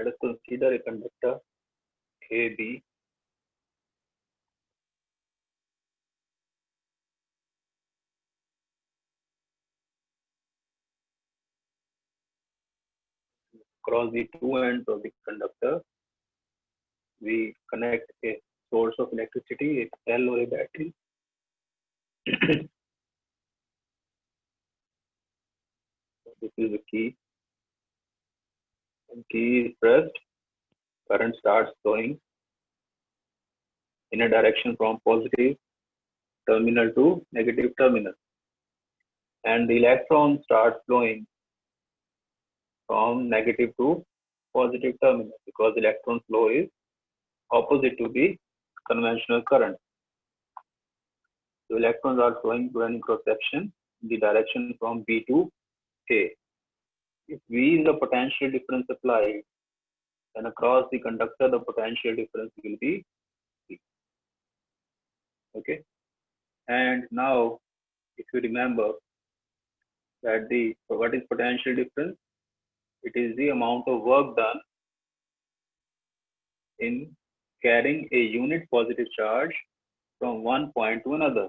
Let us consider a conductor AB across the two ends of the conductor. We connect a source of electricity, a cell or a battery. This is the key. When key is pressed, current starts flowing in a direction from positive terminal to negative terminal, and the electron starts flowing from negative to positive terminal because electron flow is opposite to the conventional current. So electrons are flowing through any cross section in the direction from B to A. If V is the potential difference applied, then across the conductor the potential difference will be V. Okay. And now, if you remember that what is potential difference? It is the amount of work done in carrying a unit positive charge from one point to another.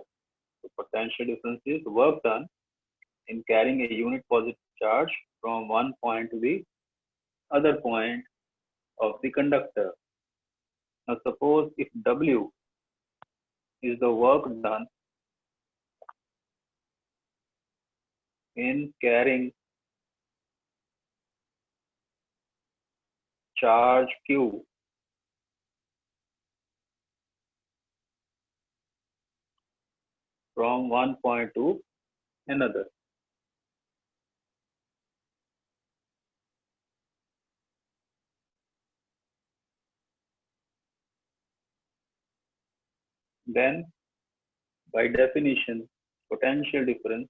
The potential difference is work done in carrying a unit positive charge from one point to the other point of the conductor. Now suppose if W is the work done in carrying charge Q from one point to another. Then, by definition, potential difference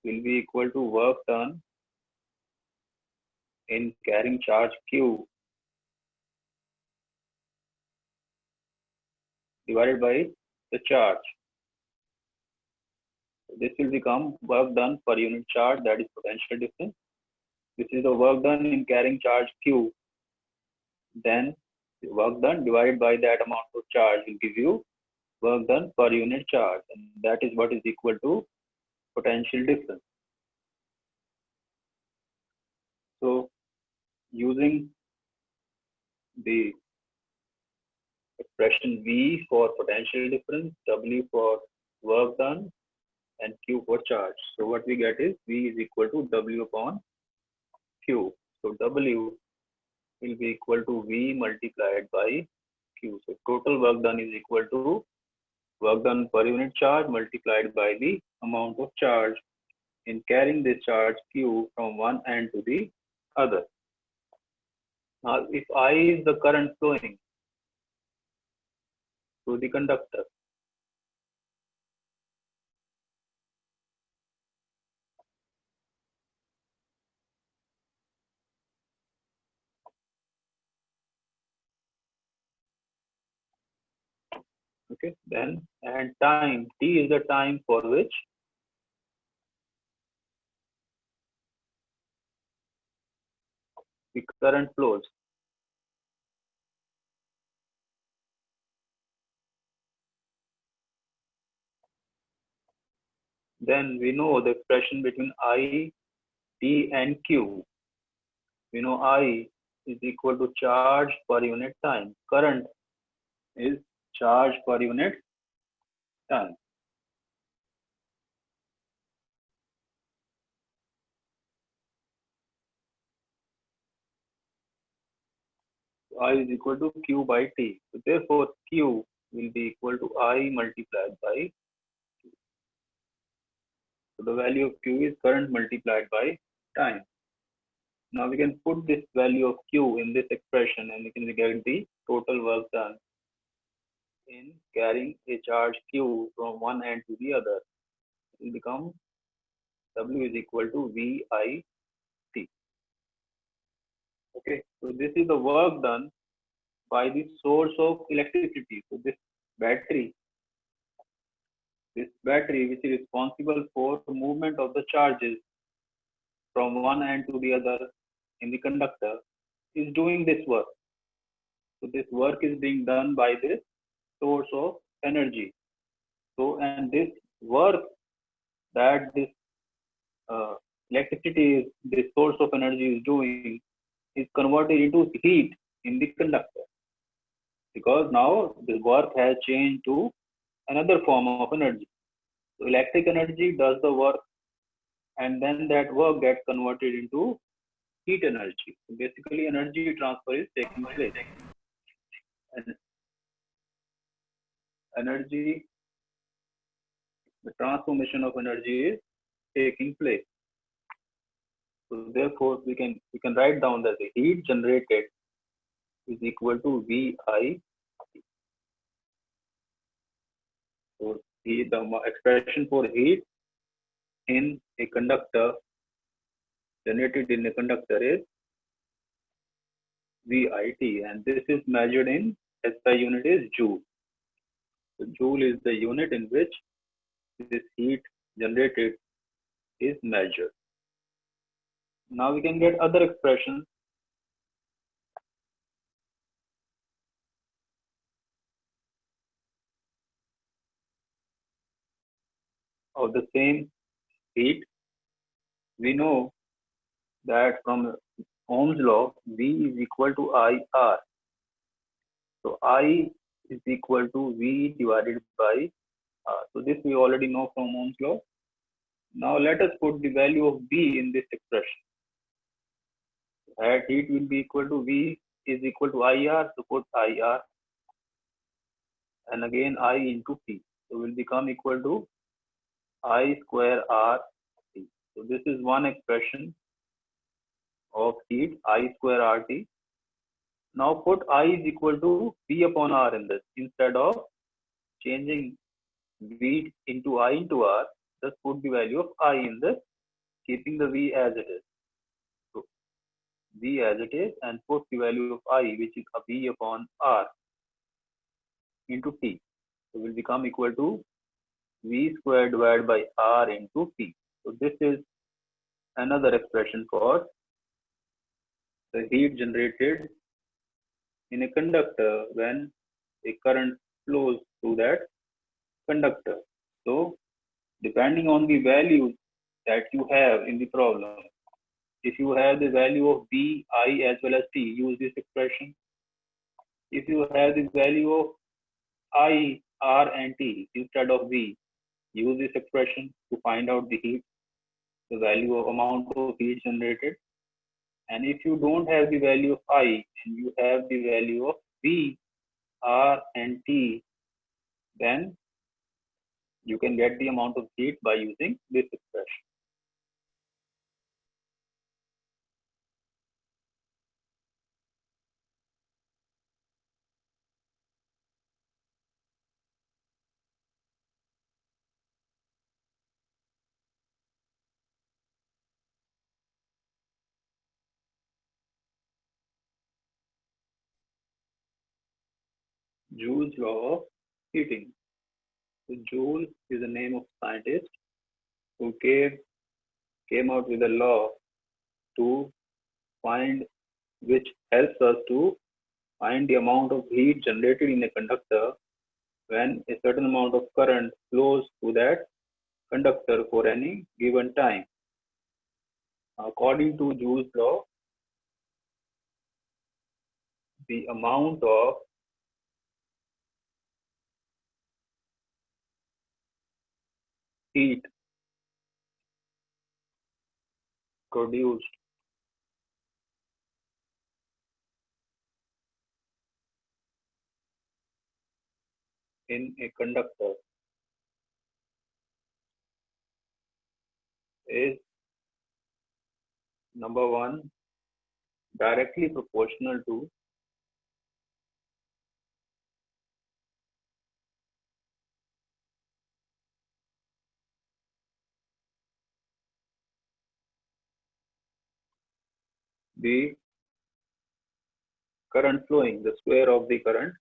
will be equal to work done in carrying charge Q divided by the charge. This will become work done per unit charge, that is potential difference. This is the work done in carrying charge Q. Then the work done divided by that amount of charge will give you work done per unit charge, and that is what is equal to potential difference. So using the expression V for potential difference, W for work done, and Q for charge. So what we get is V is equal to W upon Q. So W will be equal to V multiplied by Q. So total work done is equal to work done per unit charge multiplied by the amount of charge in carrying this charge Q from one end to the other. Now, if I is the current flowing through the conductor, okay, then and time T is the time for which the current flows. Then we know the expression between I, T and Q. We know I is equal to charge per unit time. Current is charge per unit time. I is equal to Q by T. So therefore, Q will be equal to I multiplied by T. So the value of Q is current multiplied by time. Now we can put this value of Q in this expression and we can get the total work done in carrying a charge Q from one end to the other. It will become W is equal to VIT. Okay, so this is the work done by the source of electricity. So this battery This battery, which is responsible for movement of the charges from one end to the other in the conductor, is doing this work. So this work is being done by this source of energy. So, and this work that this uh, electricity is, this source of energy is doing, is converted into heat in the conductor, because now the work has changed to another form of energy. So electric energy does the work, and then that work gets converted into heat energy. So basically, energy transfer is taking place, and energy, the transformation of energy is taking place. So therefore, we can write down that the heat generated is equal to VI. So the expression for heat in a conductor, generated in a conductor, is VIT, and this is measured in SI unit is joule. So joule is the unit in which this heat generated is measured. Now we can get other expressions of the same heat. We know that from Ohm's law, V is equal to IR. So I is equal to V divided by R. So this we already know from Ohm's law. Now let us put the value of V in this expression. At heat will be equal to V is equal to IR. So put IR, and again I into T. So will become equal to I square R T. So this is one expression of heat, I square RT. Now put I is equal to V upon R in this. Instead of changing V into I into R, just put the value of I in this, keeping the V as it is. So V as it is, and put the value of I, which is a V upon R, into T. So will become equal to V squared divided by R into T. So this is another expression for the heat generated in a conductor when a current flows through that conductor. So depending on the value that you have in the problem, if you have the value of V, I as well as T, use this expression. If you have the value of I, R and T instead of V, use this expression to find out the heat, the value of amount of heat generated. And if you don't have the value of I and you have the value of V, R and T, then you can get the amount of heat by using this expression. Joule's law of heating. So Joule is the name of scientist who came out with a law to find, which helps us to find the amount of heat generated in a conductor when a certain amount of current flows through that conductor for any given time. According to Joule's law, the amount of heat produced in a conductor is, number one, directly proportional to the current flowing, the square of the current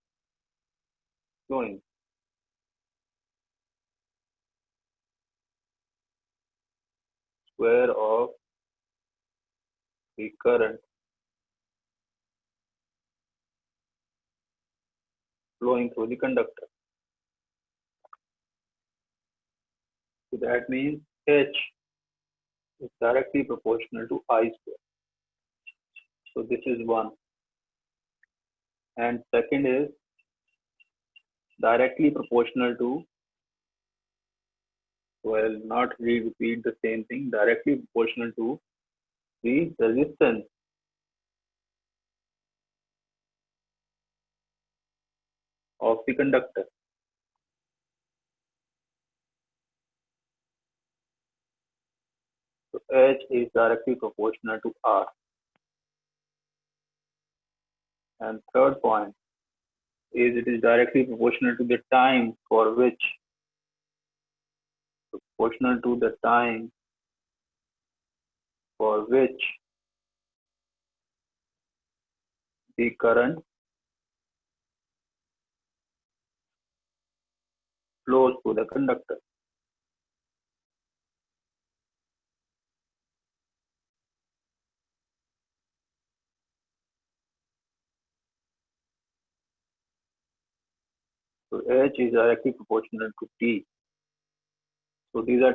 flowing. square of the current flowing through the conductor. So that means H is directly proportional to I square. So this is one. And second is directly proportional to, so I will not repeat the same thing, directly proportional to the resistance of the conductor. So H is directly proportional to R. And third point is it is directly proportional to the time for which, proportional to the time for which the current flows through the conductor. So H is directly proportional to T. So these are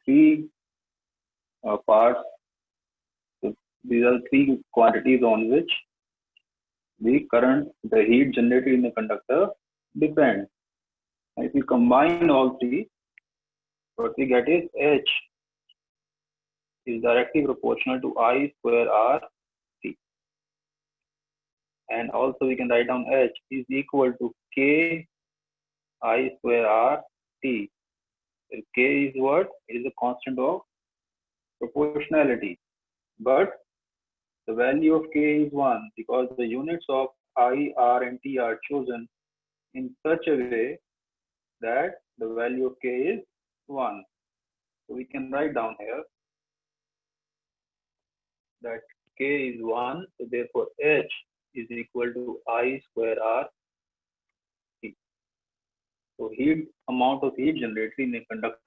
three parts. So these are three quantities on which the current, the heat generated in the conductor depends. And if you combine all three, what we get is H is directly proportional to I square R T. And also we can write down H is equal to K I square R T. So K is what? It is a constant of proportionality. But the value of K is 1 because the units of I, R, and T are chosen in such a way that the value of K is 1. So we can write down here that K is 1. So therefore H is equal to I square R T. So amount of heat generated in a conductor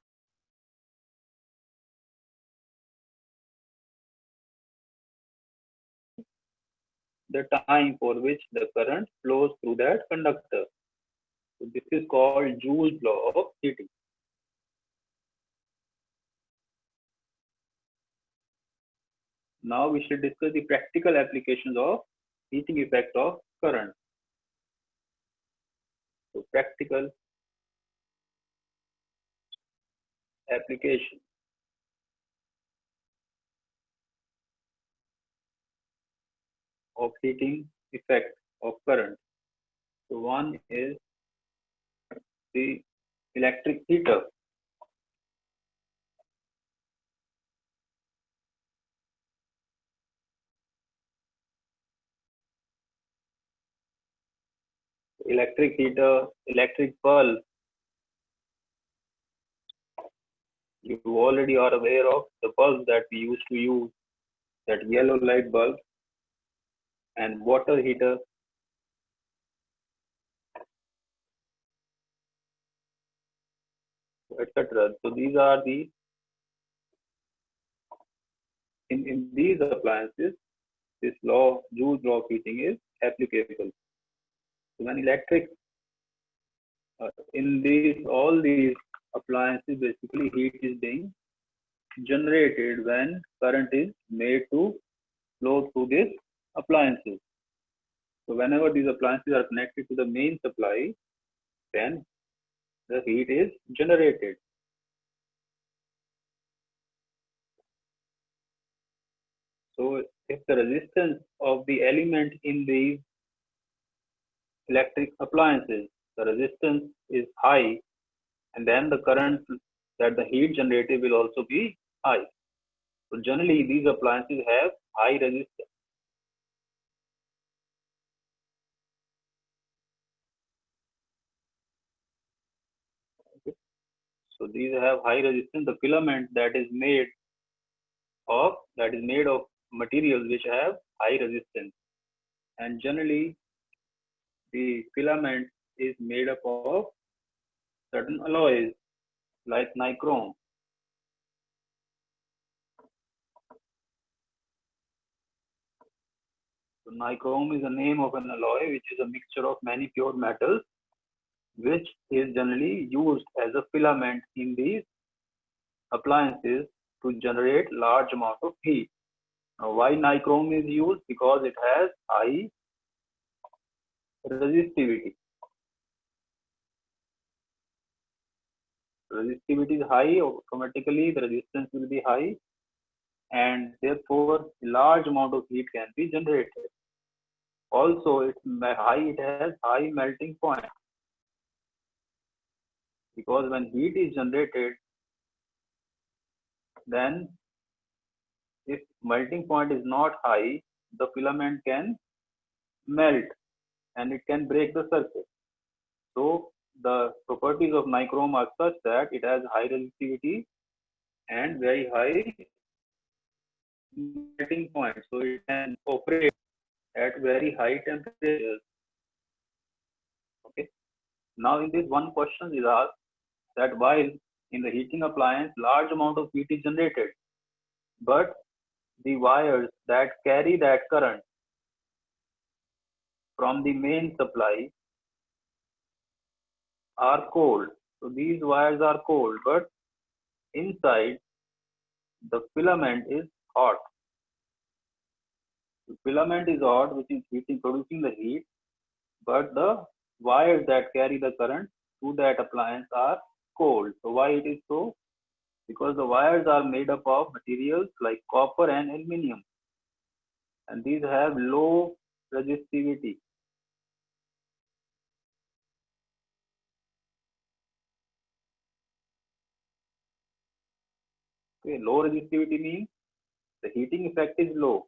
the time for which the current flows through that conductor. So this is called Joule's law of heating. Now we should discuss the practical applications of heating effect of current. So practical application of heating effect of current. So one is the electric heater. Electric heater, electric bulb. You already are aware of the bulbs that we used to use, that yellow light bulb, and water heater. Etc. So these are the, in these appliances, this law, Joule's law of heating is applicable. So when in all these appliances, basically heat is being generated when current is made to flow through these appliances. So whenever these appliances are connected to the main supply, then the heat is generated. So if the resistance of the element in the electric appliances, the resistance is high, and then the current that the heat generated will also be high. So generally these appliances have high resistance. Okay. So these have high resistance. The filament that is made of materials which have high resistance, and generally the filament is made up of certain alloys like nichrome. So nichrome is the name of an alloy which is a mixture of many pure metals, which is generally used as a filament in these appliances to generate large amount of heat. Now, why nichrome is used? Because it has high resistivity. Resistivity is high, automatically the resistance will be high, and therefore large amount of heat can be generated. Also, it has high melting point, because when heat is generated, then if melting point is not high, the filament can melt and it can break the surface. So the properties of nichrome are such that it has high resistivity and very high melting point, so it can operate at very high temperatures. Okay. Now in this one question is asked that while in the heating appliance large amount of heat is generated, but the wires that carry that current from the main supply are cold. So these wires are cold, but inside the filament is hot. The filament is hot, which is heating, producing the heat, but the wires that carry the current to that appliance are cold. So why it is so? Because the wires are made up of materials like copper and aluminum, and these have low resistivity. Okay, low resistivity means the heating effect is low.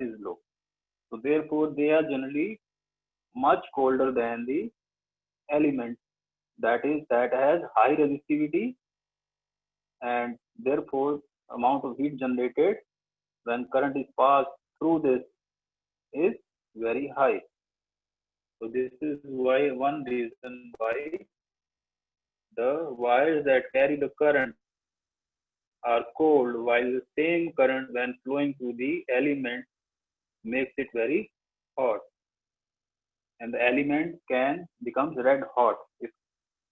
Is low. So therefore, they are generally much colder than the element that has high resistivity, and therefore amount of heat generated when current is passed through this is very high. So this is why one reason why the wires that carry the current are cold, while the same current when flowing through the element makes it very hot, and the element can becomes red hot if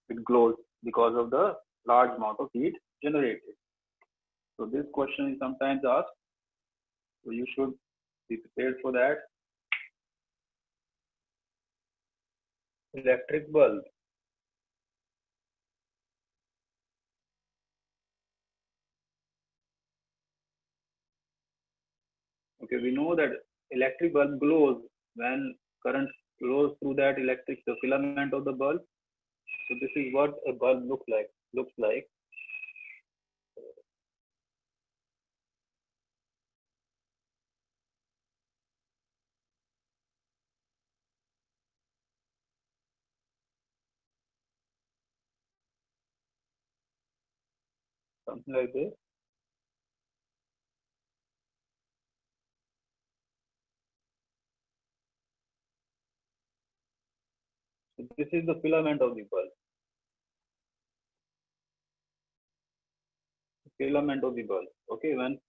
it glows because of the large amount of heat generated. So this question is sometimes asked, so you should be prepared for that. Electric bulb. Okay, we know that electric bulb glows when current flows through that the filament of the bulb. So this is what a bulb looks like. Something like this. So this is the filament of the bulb. Filament of the bulb. Okay, when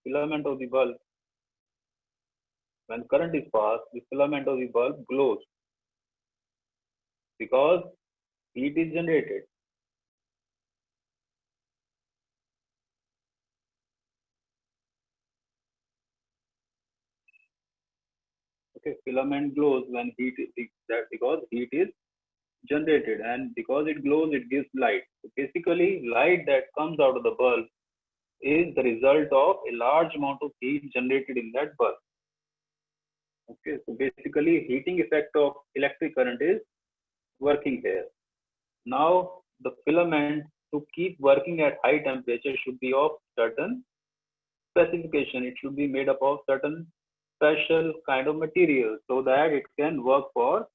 current is passed, the filament of the bulb glows because heat is generated. Okay, filament glows when because heat is generated, and because it glows, it gives light. So basically, light that comes out of the bulb is the result of a large amount of heat generated in that bulb. Okay, so basically, heating effect of electric current is working here. Now, the filament to keep working at high temperature should be of certain specification. It should be made up of certain special kind of material so that it can work for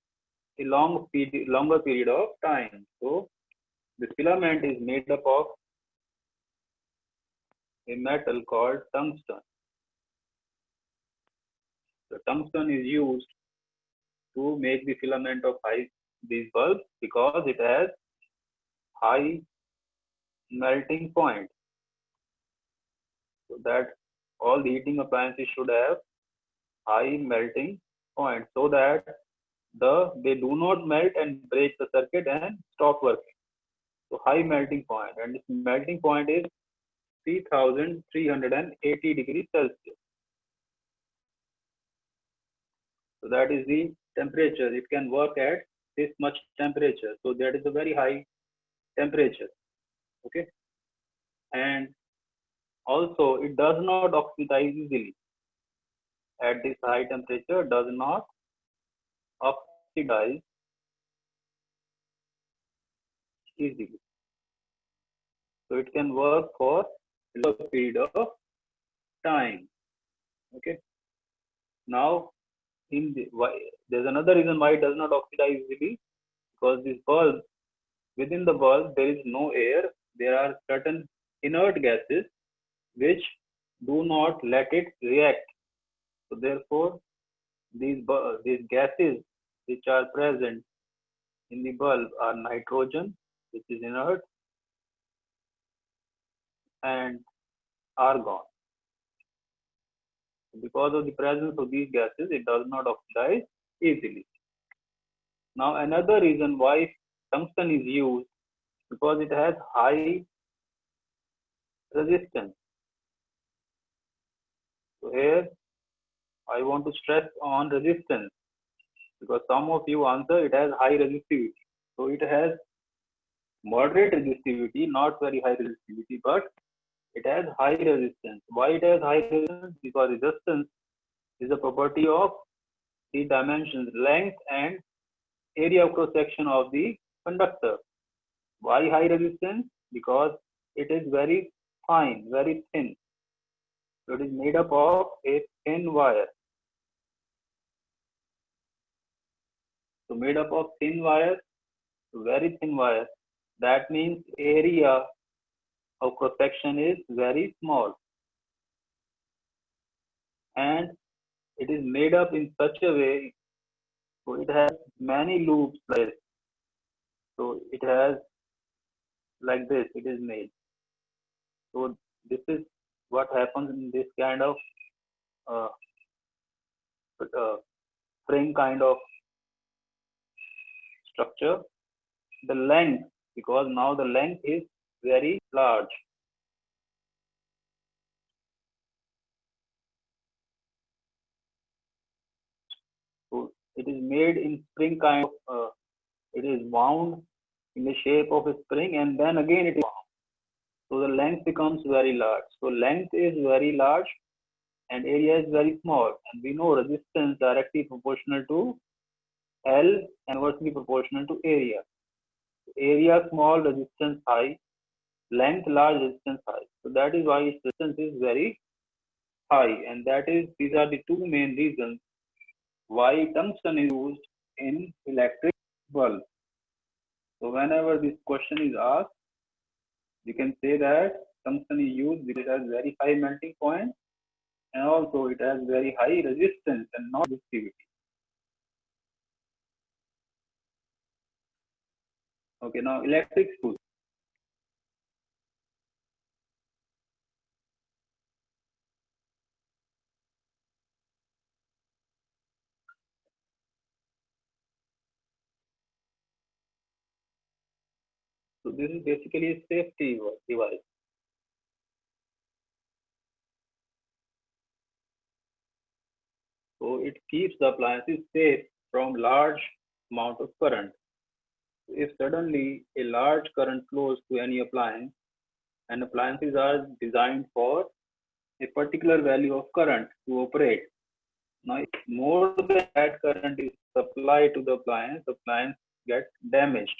a longer period of time. So the filament is made up of a metal called tungsten. The tungsten is used to make the filament of these bulbs because it has high melting point. So that all the heating appliances should have high melting point so that they do not melt and break the circuit and stop working. So high melting point, and this melting point is 3380 degrees Celsius. So that is the temperature. It can work at this much temperature. So that is a very high temperature. Okay. And also it does not oxidize easily. At this high temperature, does not oxidize easily. So it can work for a period of time. Okay. Now, there's another reason why it does not oxidize easily, because this bulb, within the bulb, there is no air. There are certain inert gases which do not let it react. So therefore, these gases which are present in the bulb are nitrogen, which is inert, and argon. Because of the presence of these gases, it does not oxidize easily. Now, another reason why tungsten is used, because it has high resistance. So here, I want to stress on resistance, because some of you answer it has high resistivity. So it has moderate resistivity, not very high resistivity, but it has high resistance. Why it has high resistance? Because resistance is a property of the dimensions, length and area of cross section of the conductor. Why high resistance? Because it is very fine, very thin. So it is made up of a thin wire. So made up of thin wire, very thin wire. That means area of cross section is very small. And it is made up in such a way, so it has many loops like this. So it has like this, it is made. So this is what happens in this kind of uh, spring kind of structure. The length, because now the length is very large. So it is made in spring kind of, it is wound in the shape of a spring, and then again it is wound. So the length becomes very large. So length is very large and area is very small. And we know resistance directly proportional to L and inversely proportional to area. Area small, resistance high, length large, resistance high. So that is why its resistance is very high, and these are the two main reasons why tungsten is used in electric bulbs. So whenever this question is asked, you can say that tungsten is used because it has very high melting point, and also it has very high resistance and not resistivity. Okay, now electric fuse. So this is basically a safety device. So it keeps the appliances safe from large amount of current. If suddenly a large current flows to any appliance, and appliances are designed for a particular value of current to operate. Now, if more than that current is supplied to the appliance gets damaged.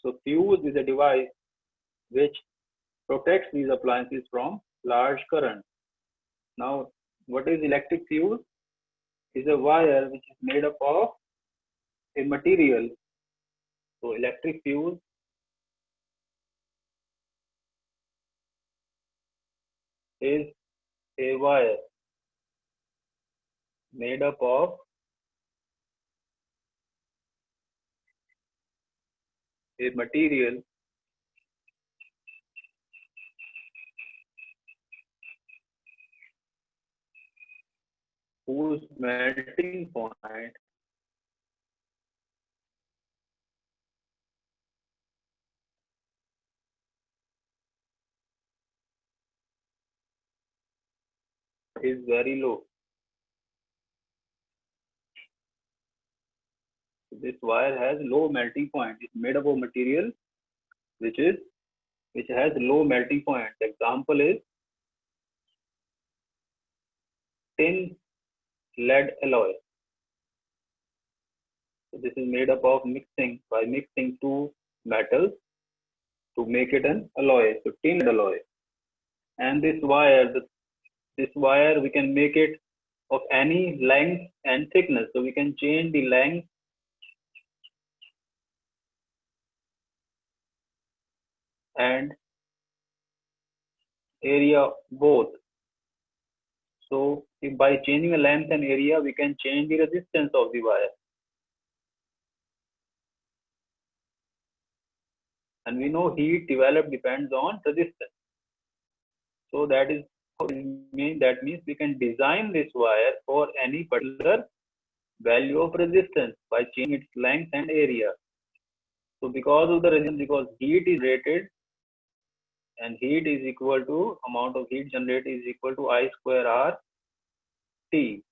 So fuse is a device which protects these appliances from large current. Now, what is electric fuse? Is a wire which is made up of a material. So electric fuse is a wire made up of a material whose melting point is very low. This wire has low melting point. It's made up of material which has low melting point. The example is tin lead alloy. So this is made up of mixing two metals to make it an alloy. So tin lead alloy. And this wire we can make it of any length and thickness. So we can change the length and area both. So if by changing the length and area, we can change the resistance of the wire. And we know heat developed depends on resistance. So that means we can design this wire for any particular value of resistance by changing its length and area. So because of the resistance, because heat is rated and heat is equal to amount of heat generated is equal to I square R T.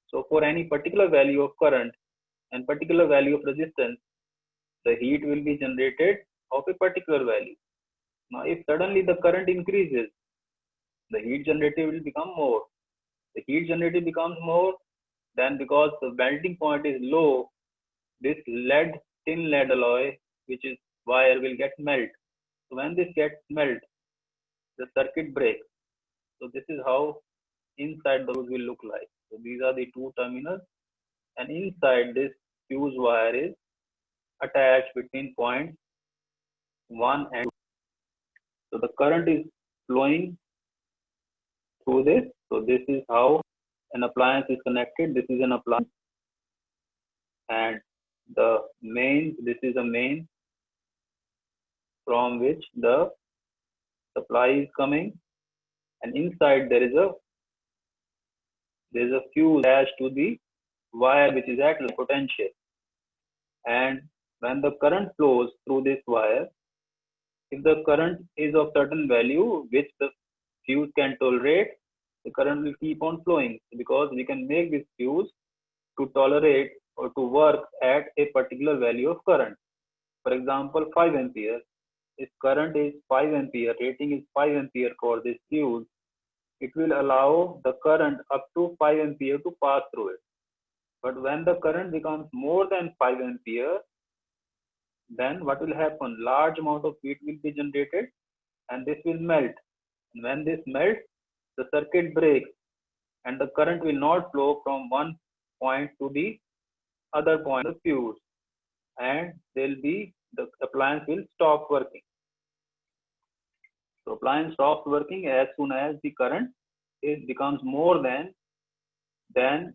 So for any particular value of current and particular value of resistance, the heat will be generated of a particular value. Now, if suddenly the current increases, the heat generated will become more. The heat generated becomes more, then because the melting point is low, this tin lead alloy, which is wire, will get melt. So when this gets melt, the circuit breaks. So this is how inside the fuse will look like. So these are the two terminals, and inside this fuse wire is attached between points 1 and 2. So the current is flowing through this. So this is how an appliance is connected. This is an appliance, and this is a main from which the supply is coming, and inside there is a fuse attached to the wire which is at low potential. And when the current flows through this wire, if the current is of certain value which the fuse can tolerate, the current will keep on flowing, because we can make this fuse to tolerate or to work at a particular value of current. For example, 5 ampere. If current is 5 ampere, rating is 5 ampere for this fuse, it will allow the current up to 5 ampere to pass through it. But when the current becomes more than 5 ampere, then what will happen? Large amount of heat will be generated and this will melt. And when this melts, the circuit breaks and the current will not flow from one point to the other point of the fuse, and the appliance will stop working. So appliance stops working as soon as the current becomes more than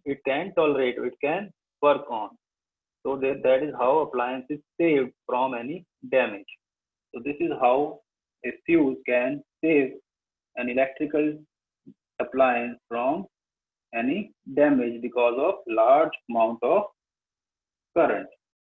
it can tolerate, it can work on. So that is how appliance is saved from any damage. So this is how a fuse can save an electrical appliance from any damage because of large amount of current.